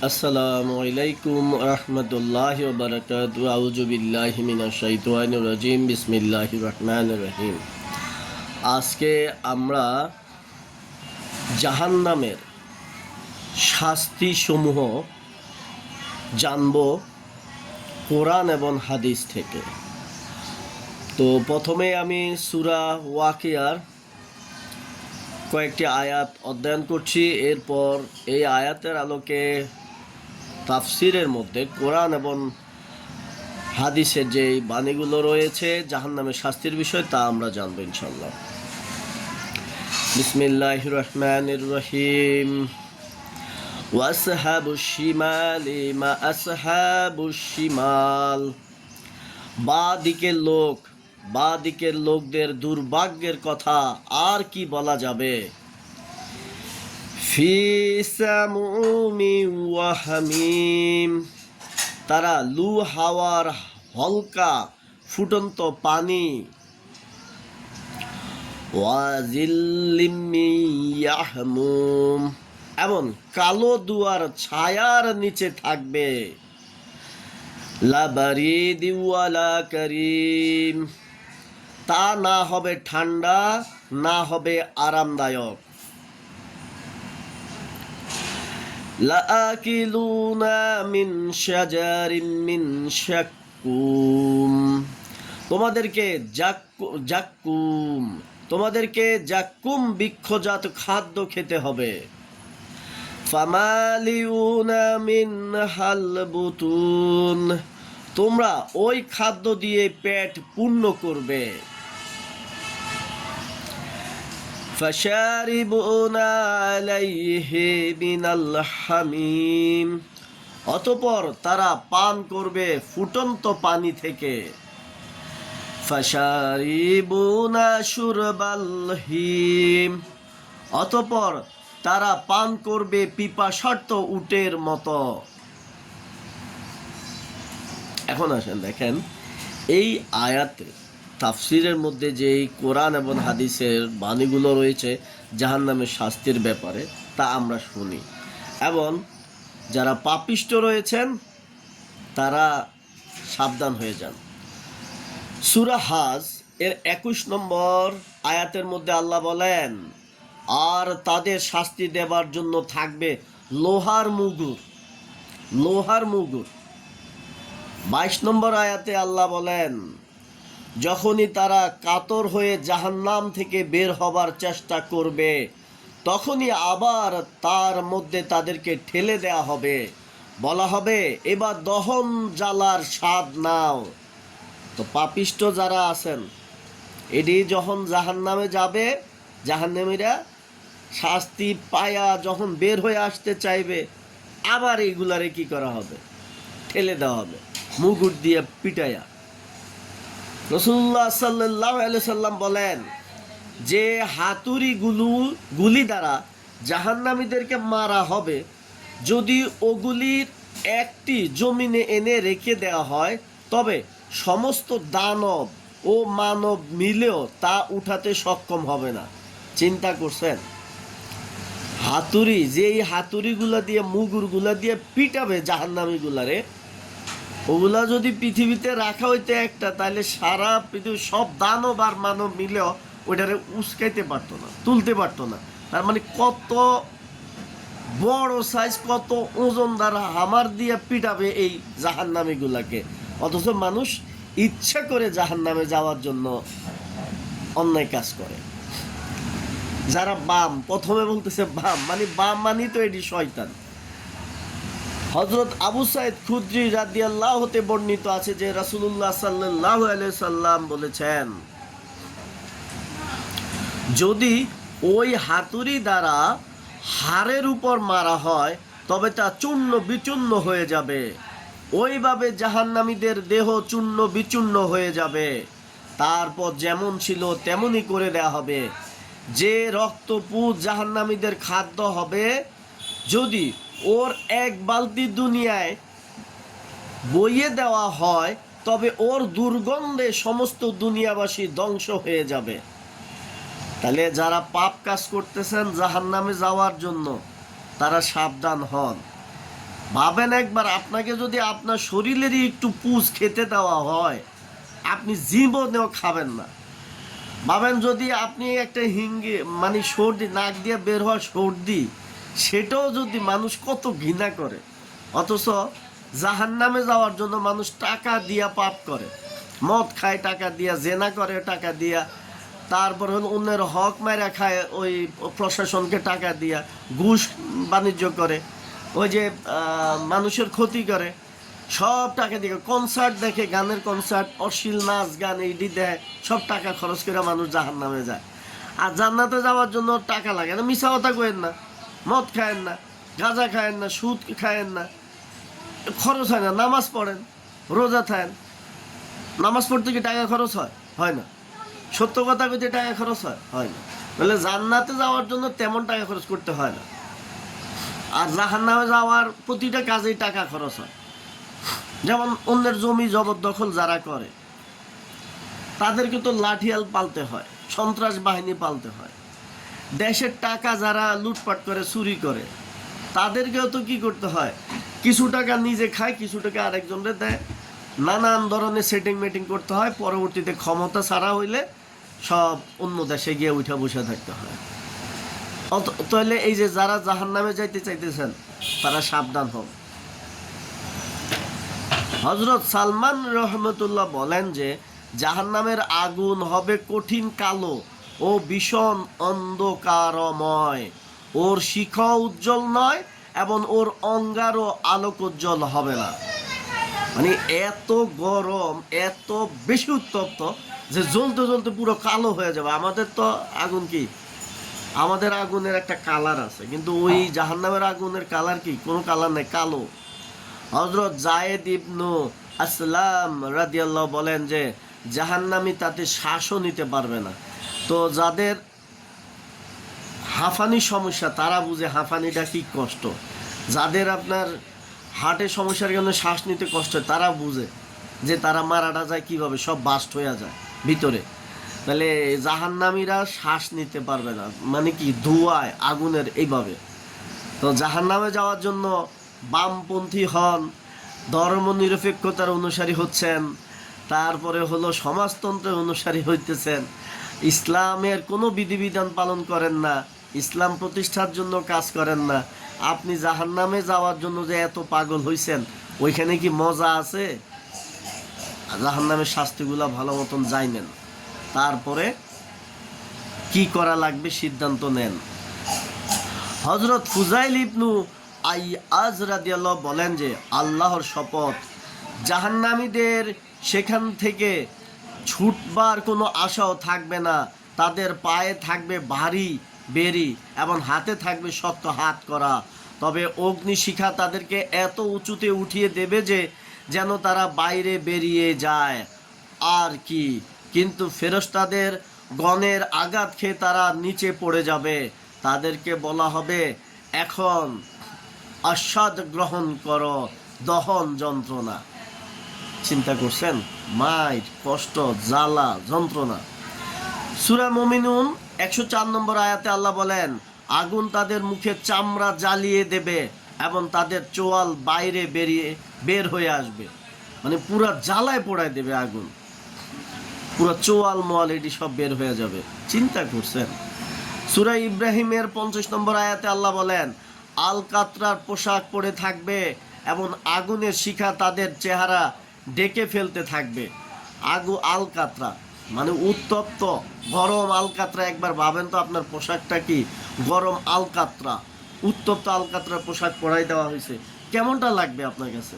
আসসালামু আলাইকুম রহমতুল্লাহি ওয়া বারাকাতুহু। আউযু বিল্লাহি মিনাশ শাইতানির রাজিম। বিসমিল্লাহির রহমানির রহিম। আজকে আমরা জাহান্নামের শাস্তিসমূহ জানব কোরআন এবং হাদিস থেকে। তো প্রথমে আমি সূরা ওয়াকিয়ার কয়েকটি আয়াত অধ্যয়ন করছি। এরপর এই আয়াতের আলোকে তাফসিরের মধ্যে কোরআন এবং হাদিসের যে বাণীগুলো রয়েছে জাহান্নামের শাস্তির বিষয় তা আমরা জানবো ইনশাল্লাহ। বিসমিল্লাহির রহমানির রহিম। ওয়াসহাবুশ শিমালি মা আসহাবুশ শিমাল। বাঁ দিকের লোকদের দুর্ভাগ্যের কথা আর কি বলা যাবে। ফি সামুমি ওয়া হামিম। তারা লু হাওয়ার হলকা ফুটন্ত পানি, ওয়াজিল্লিম মিন ইয়াহমুম, এমন কালো দুয়ার ছায়ার নিচে থাকবে। লা বারিদি ওয়ালা কারিম। তা না হবে ঠান্ডা, না হবে আরামদায়ক। লাআকিলুনা মিন শাজারিম মিন শাক্কুম। তোমাদেরকে জাক্কুম বৃক্ষজাত খাদ্য খেতে হবে। ফামালিউনা মিনহাল বুতুন। তোমরা ওই খাদ্য দিয়ে পেট পূর্ণ করবে। ফাশারিবুনা আলাইহি মিনাল হামিম। অতঃপর তারা পান করবে ফুটন্ত পানি থেকে। ফাশারিবুনা শুরবাল হিম। অতঃপর তারা পান করবে পিপাসার্ত উটের মতো। এখন আসেন দেখেন এই আয়াতে তাফসিরের মধ্যে যে কোরআন এবং হাদিসের বাণীগুলো রয়েছে জাহান্নামের শাস্তির ব্যাপারে তা আমরা শুনি, এবং যারা পাপিষ্ট রয়েছেন তারা সাবধান হয়ে যান। সূরা হাজ এর 21 নম্বর আয়াতের মধ্যে আল্লাহ বলেন, আর তাদের শাস্তি দেবার জন্য থাকবে লোহার মুগুর। 22 নম্বর আয়াতে আল্লাহ বলেন, যখনই তারা কাতর হয়ে জাহান্নাম থেকে বের হবার চেষ্টা করবে তখনই আবার তার মধ্যে তাদেরকে ঠেলে দেয়া হবে, বলা হবে এবার দহন জ্বালার স্বাদ নাও। তো পাপিষ্ট যারা আছেন এটি যখন জাহান্নামে যাবে, জাহান্নামীরা শাস্তি পায়া যখন বের হয়ে আসতে চাইবে আবার এইগুলারে কি করা হবে, ঠেলে দেওয়া হবে মুগুর দিয়ে পিটাইয়া। রাসূলুল্লাহ সাল্লাল্লাহু আলাইহি সাল্লাম বলেন যে গুলি দ্বারা জাহান্নামীদেরকে মারা হবে, যদি ওগুলির একটি জমিনে এনে রেখে দেওয়া হয় তবে সমস্ত দানব ও মানব মিলেও তা উঠাতে সক্ষম হবে না। চিন্তা করছেন, যেই হাতুড়িগুলা দিয়ে মুগুরগুলা দিয়ে পিটাবে জাহান্নামীগুলারে, ওগুলা যদি পৃথিবীতে রাখা হইতে একটা, তাহলে সারা পৃথিবীর সব দানব আর মানব মিলেও ওইটারে উস্কাইতে পারতো না, তুলতে পারতো না। তার মানে কত বড় সাইজ, কত ওজনদার হামার দিয়ে পিটাবে এই জাহান্নামীগুলাকে। অথচ মানুষ ইচ্ছা করে জাহান্নামে যাওয়ার জন্য অন্যায় কাজ করে। যারা বাম, প্রথমে বলতেছে বাম মানি তো এটি শয়তান। হযরত আবু সাঈদ খুদরি রাদিয়াল্লাহু হতে বর্ণিত আছে যে রাসূলুল্লাহ সাল্লাল্লাহু আলাইহি সাল্লাম বলেছেন, যদি ওই হাতুড়ি দ্বারা হাড়ের উপর মারা হয় তবে তা চূর্ণ বিচূর্ণ হয়ে যাবে। ওইভাবে জাহান্নামীদের দেহ চূর্ণ বিচূর্ণ হয়ে যাবে, তারপর যেমন ছিল তেমনই করে দেয়া হবে। যে রক্তপুত জাহান্নামীদের খাদ্য হবে, যদি ওর এক বালতি দুনিয়ায় বইয়ে দেওয়া হয় তবে ওর দুর্গন্ধে সমস্ত দুনিয়াবাসী ধ্বংস হয়ে যাবে। তাহলে যারা পাপ কাজ করতেছেন জাহান্নামে যাওয়ার জন্য তারা সাবধান হন। ভাবেন একবার, আপনাকে যদি আপনার শরীরেরই একটু পুষ খেতে দেওয়া হয়, আপনি জীবনেও খাবেন না। ভাবেন যদি আপনি একটা হিঙ্গে মানে সর্দি, নাক দিয়ে বের হওয়া সর্দি, সেটাও যদি মানুষ কত ঘৃণা করে, অথচ জাহান্নামে যাওয়ার জন্য মানুষ টাকা দিয়া পাপ করে, মদ খায় টাকা দিয়া, জেনা করে টাকা দিয়া, তারপর হলো অন্যের হক মারা খায় ওই প্রশাসনকে টাকা দিয়া, ঘুষ বাণিজ্য করে, ওই যে মানুষের ক্ষতি করে, সব টাকা দিয়ে কনসার্ট দেখে, গানের কনসার্ট, অশ্লীল নাচ গান এইটি দেয়, সব টাকা খরচ করে মানুষ জাহান্নামে যায়। আর জান্নাতে যাওয়ার জন্য টাকা লাগে না। মিছা কথা কয়েন না, মদ খায়েন না, গাঁজা খায়েন না, সুদ খায়েন না, খরচ হয় না। নামাজ পড়েন, রোজা থাকেন, নামাজ পড়তে কি টাকা খরচ হয়? হয় না। সত্য কথা কইতে টাকা খরচ হয়? হয় না। তাহলে জান্নাতে যাওয়ার জন্য তেমন টাকা খরচ করতে হয় না। আর জাহান্নামে যাওয়ার প্রতিটা কাজেই টাকা খরচ হয়। যেমন অন্যের জমি জবরদখল যারা করে, তাদেরকে তো লাঠিয়াল পালতে হয়, সন্ত্রাস বাহিনী পালতে হয়। দেশের টাকা যারা লুটপাট করে, চুরি করে, তাদেরকেও তো কি করতে হয়, কিছু টাকা নিজে খায়, কিছু টাকা আরেকজনকে দেয়, নানান ধরনের সেটিং মেটিং করতে হয়। পরবর্তীতে ক্ষমতা ছাড়া হইলে সব অন্য দেশে গিয়ে উঠা বসে থাকতে হয়। তাহলে এই যে যারা জাহান্নামে যাইতে চাইতেছেন, তারা সাবধান হন। হযরত সালমান রহমতুল্লাহ বলেন যে জাহান্নামের আগুন হবে কঠিন কালো ও ভীষণ অন্ধকারময়, ওর শিখা উজ্জ্বল নয় এবং ওর অঙ্গারও আলোক উজ্জ্বল হবে না। মানে এত গরম, এত বেশি উত্তপ্ত যে জ্বলতে জ্বলতে পুরো কালো হয়ে যাবে। আমাদের তো আগুন কি, আমাদের আগুনের একটা কালার আছে, কিন্তু ওই জাহান্নামের আগুনের কালার কি, কোনো কালার নেই, কালো। হযরত যায়েদ ইবনু আসলাম রাদিয়াল্লাহু বলেন যে জাহান্নামী তাতে শ্বাসও নিতে পারবে না। তো যাদের হাঁফানির সমস্যা, তারা বুঝে হাঁফানিটা কি কষ্ট। যাদের আপনার হার্টের সমস্যার কারণে শ্বাস নিতে কষ্ট হয়, তারা বুঝে যে তারা মারাটা যায় কিভাবে, সব বাস্ট হয়ে যায় ভিতরে। তাহলে জাহান্নামীরা শ্বাস নিতে পারবে না, মানে কি ধোঁয়ায় আগুনের এইভাবে। তো জাহান্নামে যাওয়ার জন্য বামপন্থী হন, ধর্মনিরপেক্ষতার অনুসারী হচ্ছেন, তারপরে হলো সমাজতন্ত্রের অনুসারী হইতেছেন, ইসলামের কোনো বিধিবিধান পালন করেন না, ইসলাম প্রতিষ্ঠার জন্য কাজ করেন না, আপনি জাহান্নামে যাওয়ার জন্য যে এত পাগল হইছেন, ওইখানে কি মজা আছে? জাহান্নামের শাস্তিগুলো ভালো মতন জানেন, তারপরে কি করা লাগবে সিদ্ধান্ত নেন। হযরত ফুজাইল ইবনু আইয়াজ রাদিয়াল্লাহু বলেন যে আল্লাহর শপথ, জাহান্নামীদের সেখান থেকে ছুটবার কোনো আশাও থাকবে না। তাদের পায়ে থাকবে ভারী বেরি এবং হাতে থাকবে শক্ত হাত করা। তবে অগ্নিশিখা তাদেরকে এত উঁচুতে উঠিয়ে দেবে যে যেন তারা বাইরে বেরিয়ে যায় আর কি। কিন্তু ফেরেশতাদের গণের আঘাত খেয়ে তারা নিচে পড়ে যাবে। তাদেরকে বলা হবে, এখন আস্বাদ গ্রহণ করো দহন যন্ত্রণা। চিন্তা করছেন? মাইর, কষ্ট, জ্বালা, যন্ত্রণা। সূরা মুমিনুন 104 নম্বর আয়াতে আল্লাহ বলেন, আগুন তাদের মুখে চামড়া জ্বালিয়ে দেবে এবং তাদের চোয়াল বাইরে বের হয়ে আসবে। মানে পুরা জ্বালায় পোড়ায় দেবে আগুন, পুরো চোয়াল মোয়াল এটি সব বের হয়ে যাবে। চিন্তা করছেন? সূরা ইব্রাহিমের 50 নম্বর আয়াতে আল্লাহ বলেন, আলকাতরার পোশাক পরে থাকবে এবং আগুনের শিখা তাদের চেহারা ডেকে ফেলতে থাকবে। আলকাতরা মানে উত্তপ্ত গরম আলকাতরা। একবার ভাবেন তো আপনার পোশাকটা কি, গরম আলকাতরা, উত্তপ্ত আলকাতরার পোশাক পরাই দেওয়া হয়েছে, কেমনটা লাগবে আপনার কাছে?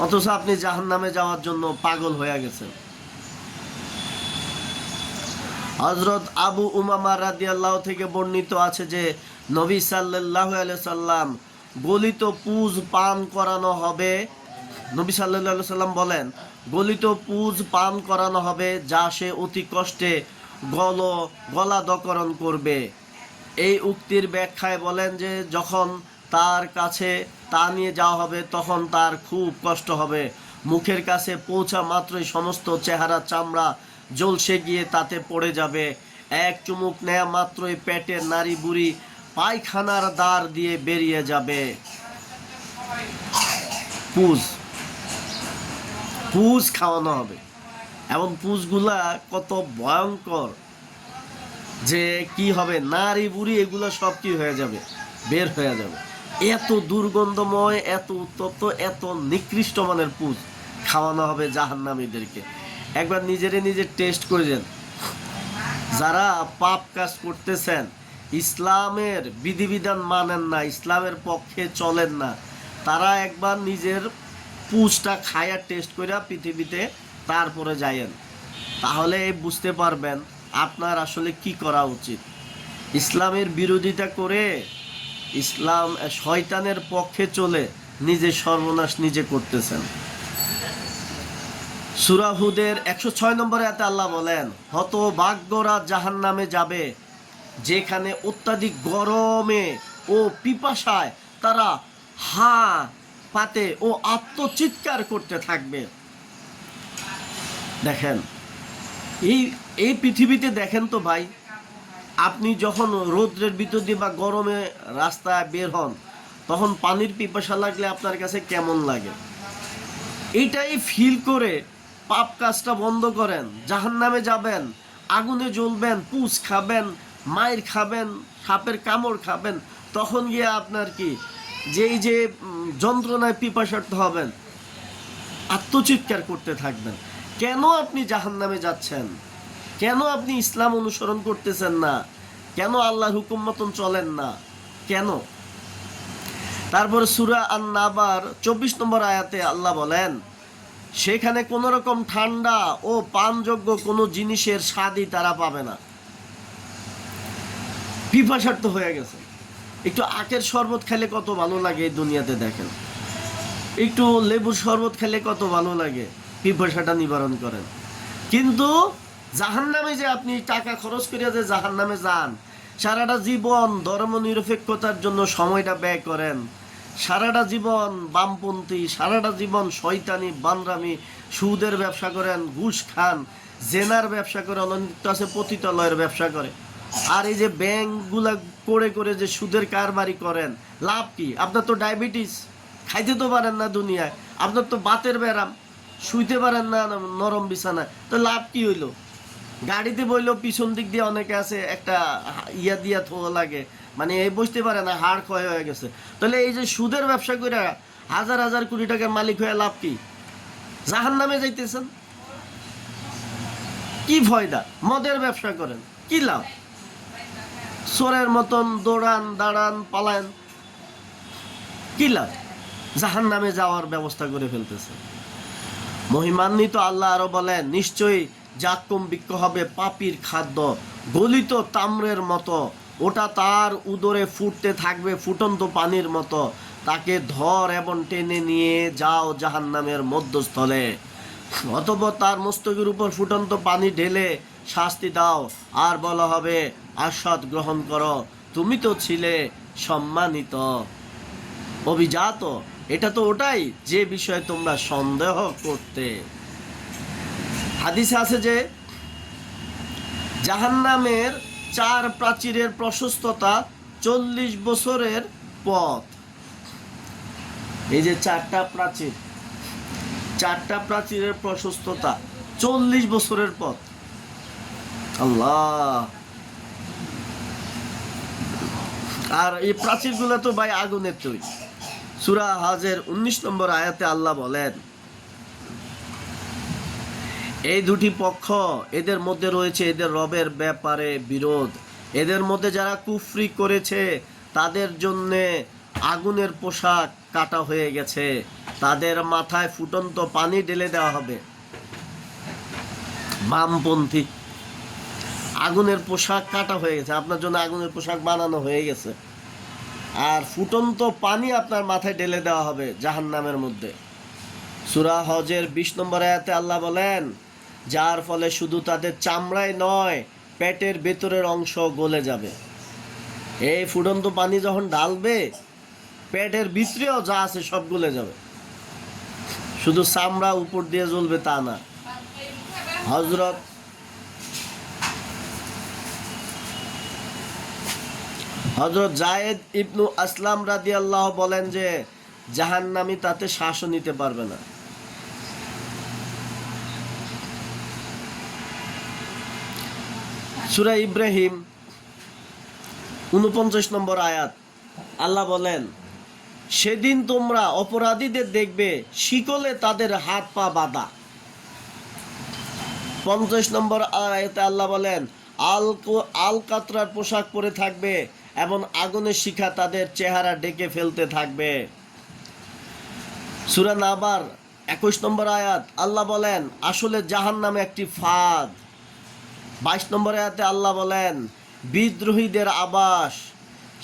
অথচ আপনি জাহান্নামে যাওয়ার জন্য পাগল হয়ে গেছেন। হযরত আবু উমামা রাদিয়াল্লাহু থেকে বর্ণিত আছে যে নবী সাল্লাল্লাহু আলাইহি সাল্লাম গলিত পুজ পান করানো হবে। নবী সাল্লাল্লাহু আলাইহি সাল্লাম বলেন, গলিত পুজ পান করানো হবে যা সে অতি কষ্টে গলাধঃকরণ করবে। এই উক্তির ব্যাখ্যায় বলেন যে যখন তার কাছে তা নিয়ে যাওয়া হবে তখন তার খুব কষ্ট হবে। মুখের কাছে পৌঁছা মাত্রই সমস্ত চেহারা চামড়া ঝলসে গিয়ে তাতে পড়ে যাবে। এক চুমুক নেয়া মাত্রই পেটের নাড়ি বুড়ি পায়খানার দ্বার দিয়ে বেরিয়ে যাবে। পুজ পুজ খাওয়ানো হবে। এবং পুজগুলা কত ভয়ঙ্কর যে কি হবে, নারী বুড়ি এগুলো সব কি হয়ে যাবে, বের হয়ে যাবে। এত দুর্গন্ধময়, এত উত্তপ্ত, এত নিকৃষ্ট মানের পুজ খাওয়ানো হবে জাহান্নামীদেরকে। একবার নিজে টেস্ট করে যান। যারা পাপ কাজ করতেছেন, ইসলামের বিধিবিধান মানেন না, ইসলামের পক্ষে চলেন না, তারা একবার নিজের পুজটা খায়া টেস্ট করে পৃথিবীতে তারপরে যায়েন, তাহলে বুঝতে পারবেন আপনার আসলে কি করা উচিত। ইসলামের বিরোধিতা করে, ইসলাম শয়তানের পক্ষে চলে নিজে সর্বনাশ নিজে করতেছেন। সূরা হুদের 106 নম্বর আয়াতে আল্লাহ বলেন, হতভাগ্যরা জাহান্নামে যাবে, যেখানে অত্যাধিক গরমে ও পিপাসায় তারা হা পাতে ও আত্মচিৎকার করতে থাকবে। দেখেন, এই পৃথিবীতে দেখেন তো ভাই, আপনি যখন রৌদ্রের ভিতর দিয়ে বা গরমে রাস্তায় বের হন, তখন পানির পিপাসা লাগলে আপনার কাছে কেমন লাগে? এইটাই ফিল করে পাপ কাজটা বন্ধ করেন, জাহান্নামে যাবেন, আগুনে জ্বলবেন, পুষ খাবেন, মায়ের খাবেন, সাপের কামড় খাবেন, তখন গিয়ে আপনার কি যেই যে যন্ত্রণায় পিপাসার্থ হবেন, আত্মচিৎকার করতে থাকবেন। কেন আপনি জাহান্নামে যাচ্ছেন? কেন আপনি ইসলাম অনুসরণ করতেছেন না? কেন আল্লাহর হুকুম মতন চলেন না? কেন? তারপরে সূরা আন-নাবার 24 নম্বর আয়াতে আল্লাহ বলেন, সেখানে কোনো রকম ঠান্ডা ও পানযোগ্য কোনো জিনিসের স্বাদই তারা পাবে না। পিপাসার্থ হয়ে গেছে। একটু আখের শরবত খেলে কত ভালো লাগে এই দুনিয়াতে, দেখেন। একটু লেবুর শরবত খেলে কত ভালো লাগে, পিপাসাটা নিবারণ করেন। কিন্তু জাহান্নামে যে আপনি টাকা খরচ করে যে জাহান্নামে যান, সারাটা জীবন ধর্মনিরপেক্ষতার জন্য সময়টা ব্যয় করেন, সারাটা জীবন বামপন্থী, সারাটা জীবন শয়তানি বানরামি, সুদের ব্যবসা করেন, ঘুষ খান, জেনার ব্যবসা করে, অনন্ত আছে পতিতালয়ের ব্যবসা করে, আর এই যে ব্যাংকগুলা করে করে যে সুদের কারবারি করেন, লাভ কি? আপনার তো ডায়াবেটিস, খাইতে তো পারেন না দুনিয়ায়, আপনার তো বাতের ব্যারাম, শুইতে পারেন না নরম বিছানায়, তো লাভ কি হইলো? গাড়িতে বইলেও পিছন দিক দিয়ে অনেকে আছে একটা ইয়া দিয়া থোয়া লাগে, মানে এই বুঝতে পারে না, হাড় ক্ষয় হয়ে গেছে। তাহলে এই যে সুদের ব্যবসা করে হাজার হাজার কোটি টাকার মালিক হয়ে লাভ কি? জাহান্নামে যাইতেছেন। কি ফয়দা? মদের ব্যবসা করেন, কি লাভ? চোরের মতন দৌড়ান, দাঁড়ান, পালান, কি লাভ? জাহান্নামে যাওয়ার ব্যবস্থা করে ফেলতেছেন। মহিমান্বিত আল্লাহ আরো বলেন, নিশ্চয়ই জাক্কুম বৃক্ষ হবে পাপীর খাদ্য, গলিত তাম্রের মতো, ওটা তার উদরে ফুটতে থাকবে ফুটন্ত পানির মতো, তাকে ধর এবং টেনে নিয়ে যাও জাহান্নামের মধ্যস্থলে, অতঃপর তার মস্তকের উপর ফুটন্ত পানি ঢেলে শাস্তি দাও, আর বলা হবে, আস্বাদ গ্রহণ করো, তুমি তো ছিলে সম্মানিত, অভিজাত। এটা তো ওটাই যে বিষয়ে তোমরা সন্দেহ করতে। হাদিসে আছে যে জাহান্নামের 4 প্রাচীরের প্রশস্ততা 40 বছরের পথ। এই যে 4টা প্রাচীরের প্রশস্ততা 40 বছরের পথ। আল্লাহ! আর এই প্রাচীরগুলো তো ভাই আগুনের তৈরি। সূরা হজের 19 নম্বর আয়াতে আল্লাহ বলেন, এই দুটি পক্ষ, এদের মধ্যে রয়েছে এদের রবের ব্যাপারে বিরোধ, এদের মধ্যে যারা কুফরি করেছে তাদের জন্যে আগুনের পোশাক কাটা হয়ে গেছে, তাদের মাথায় ফুটন্ত পানি ঢেলে দেওয়া হবে। বামপন্থী, আগুনের পোশাক কাটা হয়ে গেছে, আপনার জন্য আগুনের পোশাক বানানো হয়ে গেছে, আর ফুটন্ত পানি আপনার মাথায় ঢেলে দেওয়া হবে জাহান্নামের মধ্যে। সূরা হজের 20 নম্বর আয়াতে আল্লাহ বলেন, যার ফলে শুধু তাদের চামড়াই নয়, পেটের ভেতরের অংশ গলে যাবে। এই ফুটন্ত পানি যখন ঢালবে, পেটের ভিতরেও যা আছে সব গলে যাবে, শুধু চামড়া উপর দিয়ে জ্বলবে তা না। হযরত জায়েদ ইবনু আসলাম রাদিয়াল্লাহু বলেন যে জাহান্নামী তাতে শ্বাসও নিতে পারবে না। সূরা ইব্রাহিম 49 নম্বর আয়াত, আল্লাহ বলেন, সেদিন তোমরা অপরাধীদের দেখবে শিকলে তাদের হাত পা বাঁধা। 50 নম্বর আয়াতে আল্লাহ বলেন, আল কাতরার পোশাক পরে থাকবে এবং আগুনের শিখা তাদের চেহারা ঢেকে ফেলতে থাকবে। সূরা নাবার 21 নম্বর আয়াত, আল্লাহ বলেন, আসলে জাহান্নাম একটি ফাঁদ। 22 নম্বর আয়াতে আল্লাহ বলেন, বিদ্রোহীদের আবাস,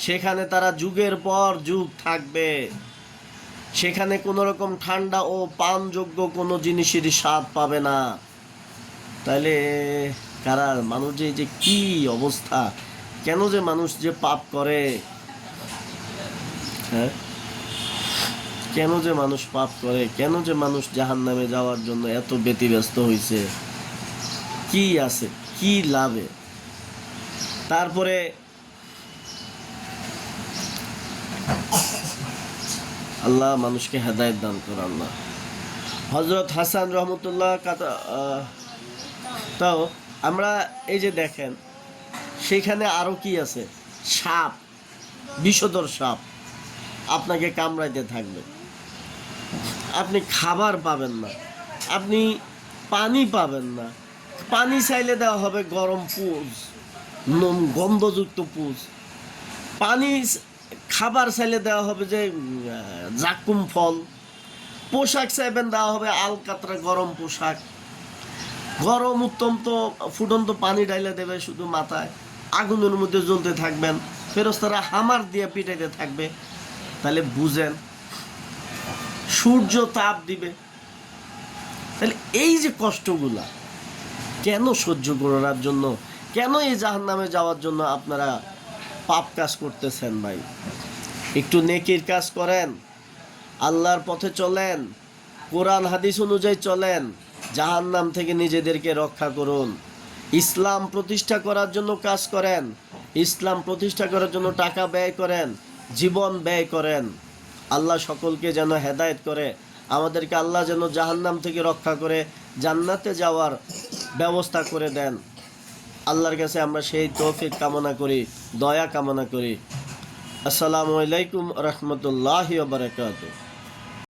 সেখানে তারা যুগের পর যুগ থাকবে, সেখানে কোনো রকম ঠান্ডা ও পানযোগ্য কোনো জিনিসেরই স্বাদ পাবে না। তাইলে কারা মানুষ যে কি অবস্থা, কেন যে মানুষ যে পাপ করে, হ্যাঁ, কেন যে মানুষ পাপ করে, কেন যে মানুষ জাহান্নামে যাওয়ার জন্য এত ব্যতিব্যস্ত হয়েছে, কি আছে, কি লাভে? তারপরে আল্লাহ মানুষকে হেদায়েত দান করে। আল্লাহ হযরত হাসান রহমতুল্লাহ তাও আমরা এই যে দেখেন, সেখানে আরো কি আছে, সাপ, বিষধর সাপ আপনাকে কামড়াইতে থাকবে, আপনি খাবার পাবেন না, আপনি পানি পাবেন না, পানি চাইলে দেওয়া হবে গরম পুজ, গন্ধযুক্ত পুজ, পানি খাবার চাইলে দেওয়া হবে যে জাকুম ফল, পোশাক চাইবেন দেওয়া হবে আলকাতরা গরম পোশাক, গরম উত্তপ্ত ফুটন্ত পানি ঢাইলে দেবে শুধু মাথায়, আগুনের মধ্যে জ্বলতে থাকবেন, ফেরেশতারা হামার দিয়ে পিটাইতে থাকবে। তাহলে বুঝেন, সূর্য তাপ দিবে। তাহলে এই যে কষ্টগুলা কেন সহ্য করার জন্য, কেন এই জাহান্নামে যাওয়ার জন্য আপনারা পাপ কাজ করতেছেন? ভাই, একটু নেকির কাজ করেন, আল্লাহর পথে চলেন, কোরআন হাদিস অনুযায়ী চলেন, জাহান্নাম থেকে নিজেদেরকে রক্ষা করুন। ইসলাম প্রতিষ্ঠা করার জন্য কাজ করেন, ইসলাম প্রতিষ্ঠা করার জন্য টাকা ব্যয় করেন, জীবন ব্যয় করেন। আল্লাহ সকলকে যেন হেদায়েত করে, আমাদেরকে আল্লাহ যেন জাহান্নাম থেকে রক্ষা করে জান্নাতে যাওয়ার ব্যবস্থা করে দেন। আল্লাহর কাছে আমরা সেই তৌফিক কামনা করি, দয়া কামনা করি। আসসালামু আলাইকুম রহমতুল্লাহি ওয়া বারাকাতুহু।